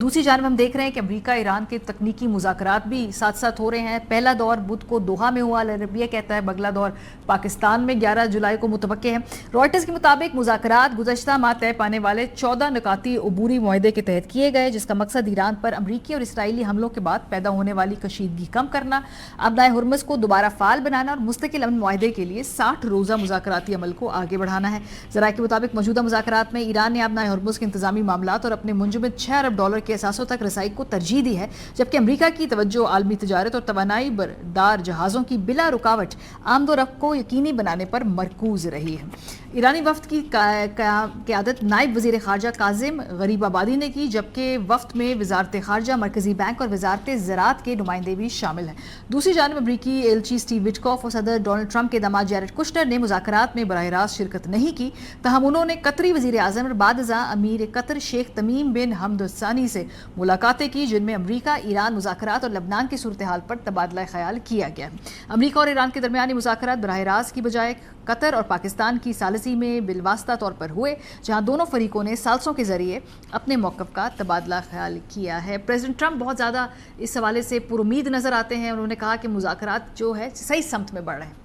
दूसरी जानब हम देख रहे हैं कि अमेरिका ईरान के तकनीकी मुज़ाकरात भी साथ साथ हो रहे हैं। पहला दौर बुध को दोहा में हुआ, अल अरबिया कहता है। अगला दौर पाकिस्तान में 11 जुलाई को मुतवक्के है। रॉयटर्स के मुताबिक मुज़ाकरात गुज़श्ता माह तय पाने वाले 14 निकाती अबूरी मुआहदे के तहत किए गए, जिसका मकसद ईरान पर अमरीकी और इसराइली हमलों के बाद पैदा होने वाली कशीदगी कम करना, अपनाए हुर्मुज़ को दोबारा फाल बनाना और मुस्तकिल अमन मुआहदे के लिए 60 रोज़ा मुज़ाकराती अमल को आगे बढ़ाना है। ज़राए के मुताबिक मौजूदा मुज़ाकरात में ईरान ने अपनाए हुर्मुज़ के इंतजामी मामलात और अपने मुंजमद $6 अरब के असासों तक रसाई को तरजीह दी है, जबकि अमेरिका की तवज्जो आलमी तजारत और तवानाई बरदार जहाज़ों की बिला रुकावट आमदोरफ्त को यकीनी बनाने पर मरकूज रही है। ईरानी वफ्द की क़यादत नायब वज़ीर ख़ारजा काज़िम गरीबाबादी ने की, जबकि वफ्द में वज़ारत ख़ारजा, मरकज़ी बैंक और वज़ारत ज़राअत के नुमाइंदे भी शामिल हैं। दूसरी जानब अमरीकी एलची स्टीव विटकॉफ और सदर डोनाल्ड ट्रंप के दामाद जैरेड कुश्नर ने मुज़ाकरात में बराह रास्त शिरकत नहीं की। तहम उन्होंने कतरी वज़ीर आज़म और बादज़ा अमीर कतर शेख तमीम बिन हमद अल सानी से मुलाकातें की, जिनमें अमरीका ईरान मुज़ाकरात और लबनान की सूरत हाल पर तबादला ख्याल किया गया। अमरीका और ईरान के दरमियानी मुज़ाकरात बराह रास्त की बजाय कतर और पाकिस्तान की सालिसी में बिलवास्ता तौर पर हुए, जहां दोनों फरीकों ने सालसों के जरिए अपने मौक़िफ़ का तबादला ख्याल किया है। प्रेसिडेंट ट्रंप बहुत ज़्यादा इस हवाले से पुरुमीद नज़र आते हैं। उन्होंने कहा कि मुज़ाकरात जो है सही समत में बढ़ रहे हैं,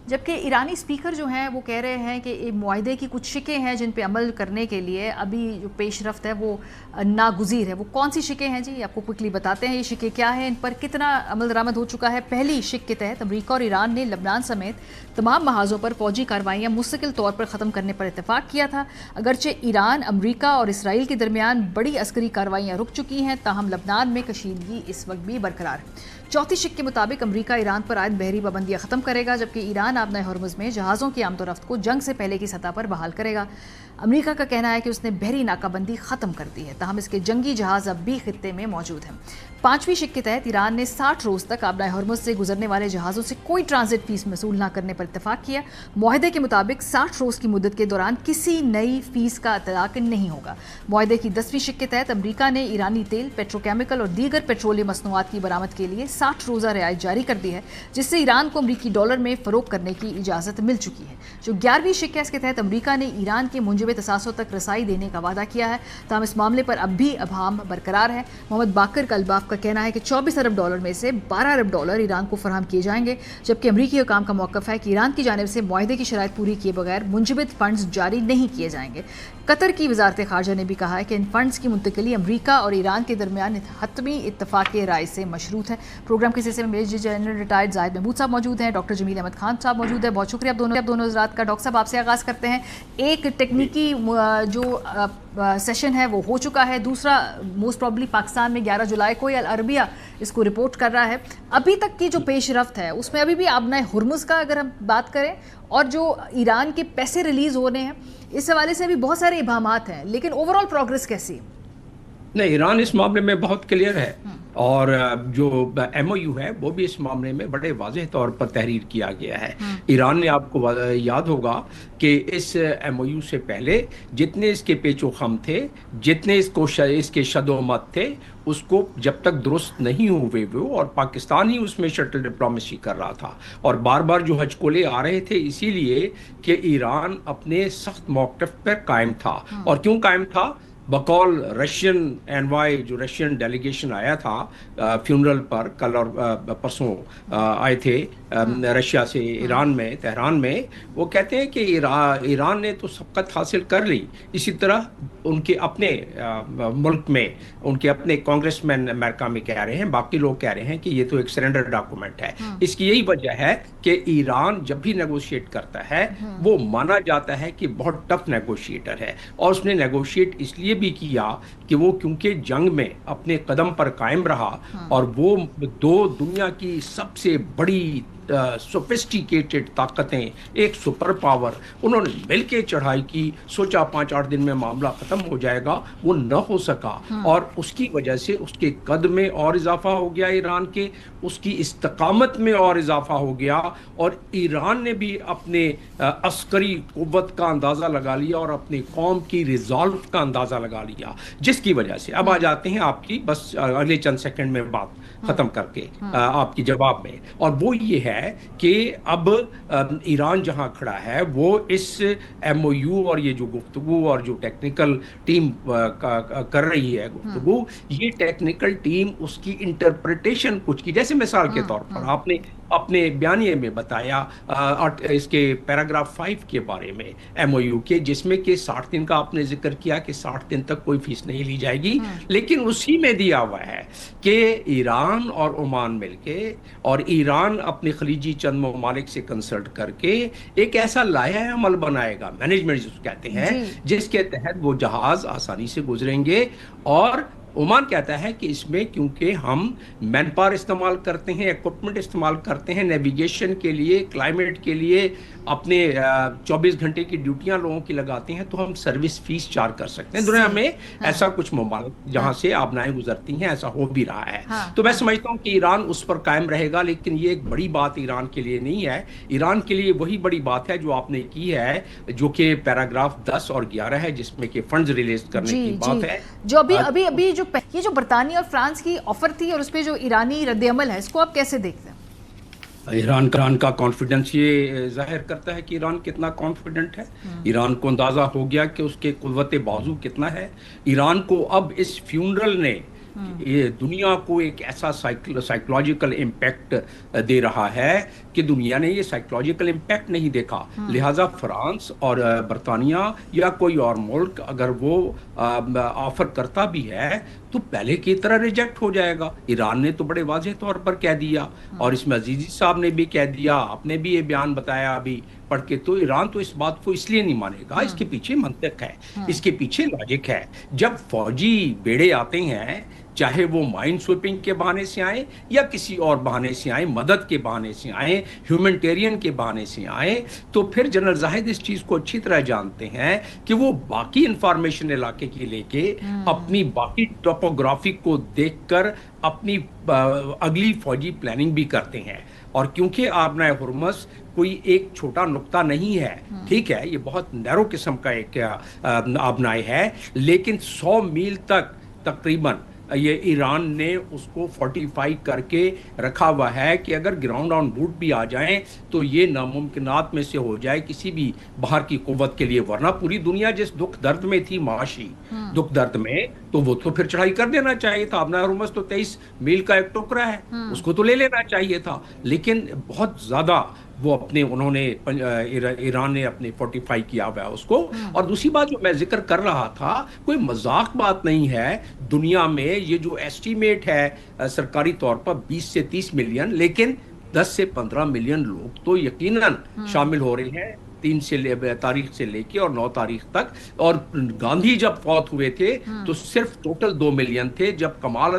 जबकि ईरानी स्पीकर जो हैं वो कह रहे हैं कि मुआहदे की कुछ शिकें हैं जिन पे अमल करने के लिए अभी जो पेशरफ्त है वो नागुज़ीर है। वो कौन सी शिकें हैं जी, आपको क्विकली बताते हैं। ये शिकें क्या हैं, इन पर कितना अमल दरामद हो चुका है। पहली शिक के तहत अमरीका और ईरान ने लबनान समेत तमाम महाज़ों पर फौजी कार्रवाइयाँ मुस्तकिल तौर पर ख़त्म करने पर इतफाक़ किया था। अगरचे ईरान, अमरीका और इसराइल के दरमियान बड़ी अस्करी कार्रवाइयाँ रुक चुकी हैं, ताहम लबनान में कशीदगी इस वक्त भी बरकरार है। चौथी शिक के मुताबिक अमरीका ईरान पर आयद बहरी पाबंदियाँ ख़त्म करेगा, जबकि ईरान अपने हुर्मुज़ में जहाज़ों की आमदोरफ्त को जंग से पहले की सतह पर बहाल करेगा। अमरीका का कहना है कि उसने बहरी नाकाबंदी ख़त्म कर दी है, ताहम इसके जंगी जहाज़ अब भी खित्ते में मौजूद हैं। पाँचवीं शिक के तहत ईरान ने 60 रोज़ तक अपने हुर्मुज़ से गुजरने वाले जहाज़ों से कोई ट्रांजिट फीस वसूल न करने पर इतफाक़ किया। मुआहदे के मुताबिक 60 रोज़ की मुद्दत के दौरान किसी नई फीस का इतलाक़ नहीं होगा। मुआहदे की 10वीं शिक के तहत अमरीका ने ईरानी तेल, पेट्रोकेमिकल और दीगर पेट्रोलियम मसनूआत की बरामद के लिए 60 रोज़ा रियायत जारी कर दी है, जिससे ईरान को अमरीकी डॉलर में फ़रोग़ करने की इजाज़त मिल चुकी है। जो 11वीं शिक है, इसके तहत अमरीका ने ईरान के मुंजमद असासों तक रसाई देने का वादा किया है, ताहम इस मामले पर अब भी अभाम बरकरार है। मोहम्मद बाकर कलबाफ का कहना है कि $24 अरब में से $12 अरब ईरान को फराहम किए जाएंगे, जबकि अमरीकी हुकाम का मौक़िफ़ है कि ईरान की जानिब से मुआहदे की शराइत पूरी किए बगैर मुंजमद फ़ंड्स जारी नहीं किए जाएंगे। कतर की वज़ारत ख़ारजा ने भी कहा है कि इन फ़ंड्स की मुंतकिली अमरीका और ईरान के दरमियान हतमी इत्तफ़ाक़ राय से मशरूत है। प्रोग्राम के सिलसिले में major general retired Zahid Mahmood साहब मौजूद हैं, डॉक्टर जमील अहमद खान साहब मौजूद है। बहुत शुक्रिया आप दोनों हज़रात का। डॉक्टर साहब, आपसे आगाज़ करते हैं। एक टेक्निकी जो सेशन है वो हो चुका है, दूसरा मोस्ट प्रॉब्ली पाकिस्तान में 11 जुलाई को अल अरबिया इसको रिपोर्ट कर रहा है। अभी तक की जो पेशरफ्त है उसमें अभी भी अपना हुर्मुज़ का अगर हम बात करें और जो ईरान के पैसे रिलीज़ हो रहे हैं, इस हवाले से अभी बहुत सारे इबामात हैं, लेकिन ओवरऑल प्रोग्रेस कैसी है? नहीं, ईरान इस मामले में बहुत क्लियर है और जो MOU है वो भी इस मामले में बड़े वाज़ेह तौर पर तहरीर किया गया है। ईरान ने, आपको याद होगा कि इस MOU से पहले जितने इसके पेचो खम थे, जितने इसके शदोमत थे, उसको जब तक दुरुस्त नहीं हुए वो, और पाकिस्तान ही उसमें शटल डिप्लोमेसी कर रहा था और बार बार जो हचकोले आ रहे थे इसीलिए कि ईरान अपने सख्त मौक़िफ़ पर कायम था। और क्यों कायम था? बकौल रशियन एनवाई, जो रशियन डेलीगेशन आया था फ्यूनरल पर, कल और परसों आए थे रशिया से ईरान में, तेहरान में, वो कहते हैं कि ईरान ने तो सबकत हासिल कर ली। इसी तरह उनके अपने मुल्क में उनके अपने कांग्रेसमैन अमेरिका में कह रहे हैं, बाकी लोग कह रहे हैं कि ये तो एक सरेंडर डॉक्यूमेंट है। इसकी यही वजह है कि ईरान जब भी नेगोशिएट करता है वो माना जाता है कि बहुत टफ नेगोशिएटर है, और उसने नेगोशिएट इसलिए भी किया कि वो क्योंकि जंग में अपने कदम पर कायम रहा और वो दो दुनिया की सबसे बड़ी सोफिस्टिकेटेड ताकतें, एक सुपर पावर, उन्होंने मिलके चढ़ाई की। सोचा 5-8 दिन में मामला ख़त्म हो जाएगा, वो न हो सका और उसकी वजह से उसके कद में और इजाफा हो गया ईरान के, उसकी इस्तकामत में और इजाफा हो गया, और ईरान ने भी अपने अस्करी क़ुव्वत का अंदाज़ा लगा लिया और अपनी कौम की रिजॉल्व का अंदाज़ा लगा लिया, जिसकी वजह से अब आ जाते हैं आपकी, बस अगले चंद सेकंड में बात ख़त्म करके आपकी जवाब में, और वो ये है है कि अब ईरान जहां खड़ा है वो इस एमओयू और ये जो गुफ्तगू और जो टेक्निकल टीम कर रही है गुफ्तगू, ये टेक्निकल टीम उसकी इंटरप्रिटेशन कुछ की, जैसे मिसाल के तौर पर आपने अपने बयानिए में बताया इसके पैराग्राफ 5 के बारे में एमओयू के, जिसमें कि 60 दिन का आपने जिक्र किया कि 60 दिन तक कोई फीस नहीं ली जाएगी, लेकिन उसी में दिया हुआ है कि ईरान और ओमान मिलके और ईरान अपने खलीजी चंद ममालिक से कंसल्ट करके एक ऐसा लाया अमल बनाएगा, मैनेजमेंट जिसको कहते हैं, जिसके तहत वो जहाज आसानी से गुजरेंगे। और ओमान कहता है कि इसमें क्योंकि हम मैन पावर इस्तेमाल करते हैं, इक्विपमेंट इस्तेमाल करते हैं नेविगेशन के लिए, क्लाइमेट के लिए, अपने 24 घंटे की ड्यूटियां लोगों की लगाते हैं, तो हम सर्विस फीस चार्ज कर सकते हैं। दुनिया में ऐसा कुछ ममालिक जहां से आबनाएं गुजरती हैं, ऐसा हो भी रहा है। तो मैं समझता हूं कि ईरान उस पर कायम रहेगा, लेकिन ये एक बड़ी बात ईरान के लिए नहीं है। ईरान के लिए वही बड़ी बात है जो आपने की है, जो कि पैराग्राफ 10 और 11 है, जिसमें कि फंड्स रिलीज करने की बात है। जो अभी ये जो बरतानिया और फ्रांस की ऑफर थी और उस पे जो ईरानी रद्द-ए-अमल है, इसको आप कैसे देखते हैं? ईरान का कॉन्फिडेंस ये जाहिर करता है कि ईरान कितना कॉन्फिडेंट है। ईरान को अंदाजा हो गया कि उसके कुव्वत बाजू कितना है। ईरान को अब इस फ्यूनरल ने ये दुनिया को एक ऐसा साइकोलॉजिकल इम्पैक्ट दे रहा है कि दुनिया ने ये साइकोलॉजिकल इम्पैक्ट नहीं देखा। लिहाजा फ्रांस और बरतानिया या कोई और मुल्क अगर वो ऑफर करता भी है तो पहले की तरह रिजेक्ट हो जाएगा। ईरान ने तो बड़े वाज़ेह तौर पर कह दिया, और इसमें अजीजी साहब ने भी कह दिया, आपने भी ये बयान बताया अभी पढ़ के, तो ईरान तो इस बात को इसलिए नहीं मानेगा। इसके पीछे मंतक है, इसके पीछे लॉजिक है। जब फौजी बेड़े आते हैं, चाहे वो माइन स्वीपिंग के बहाने से आए या किसी और बहाने से आए, मदद के बहाने से आए, ह्यूमैनिटेरियन के बहाने से आए, तो फिर जनरल जाहिद इस चीज को अच्छी तरह जानते हैं कि वो बाकी इंफॉर्मेशन इलाके की लेके अपनी बाकी टोपोग्राफी को देखकर अपनी अगली फौजी प्लानिंग भी करते हैं। और क्योंकि आबनाए हुर्मुज़ कोई एक छोटा नुक्ता नहीं है, ठीक है, ये बहुत नैरो किस्म का एक आबनाए है, लेकिन 100 मील तक तकरीबन ये ईरान ने उसको फोर्टिफाई करके रखा हुआ है कि अगर ग्राउंड ऑन बूट भी आ जाएं तो ये नामुमकिनात में से हो जाए किसी भी बाहर की कुव्वत के लिए। वरना पूरी दुनिया जिस दुख दर्द में थी, माशी दुख दर्द में, तो वो तो फिर चढ़ाई कर देना चाहिए था। आबनाए हुर्मुज़ तो 23 मील का एक टुकड़ा है, उसको तो ले लेना चाहिए था, लेकिन बहुत ज्यादा वो उन्होंने ईरान ने अपने फोर्टिफाई किया हुआ है उसको। और दूसरी बात जो मैं जिक्र कर रहा था, कोई मजाक बात नहीं है, दुनिया में ये जो एस्टीमेट है सरकारी तौर पर 20 से 30 मिलियन, लेकिन 10 से 15 मिलियन लोग तो यकीनन शामिल हो रहे हैं 3 तारीख से लेके और 9 तारीख तक। और गांधी जब फौत हुए थे तो सिर्फ टोटल 2 मिलियन थे। जब कमाल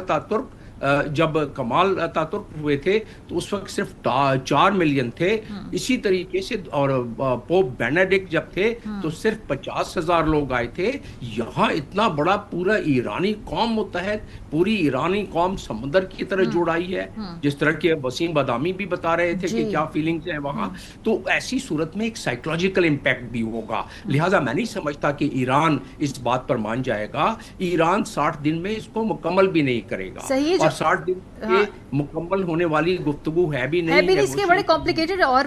अतातुर्क हुए थे तो उस वक्त सिर्फ 4 मिलियन थे। इसी तरीके से, और पोप बेनेडिक्ट जब थे तो सिर्फ 50,000 लोग आए थे। यहाँ इतना बड़ा पूरा ईरानी कौम मुत्तहद, पूरी ईरानी कौम समंदर की तरह जुड़ आई है, जिस तरह के वसीम बदामी भी बता रहे थे कि क्या फीलिंग्स हैं वहाँ। तो ऐसी सूरत में एक साइकोलॉजिकल इम्पैक्ट भी होगा। लिहाजा मैं नहीं समझता कि ईरान इस बात पर मान जाएगा। ईरान 60 दिन में इसको मुकम्मल भी नहीं करेगा, और 60 दिन के मुकम्मल होने वाली गुफ्तगू है भी नहीं। इसके बड़े कॉम्प्लिकेटेड और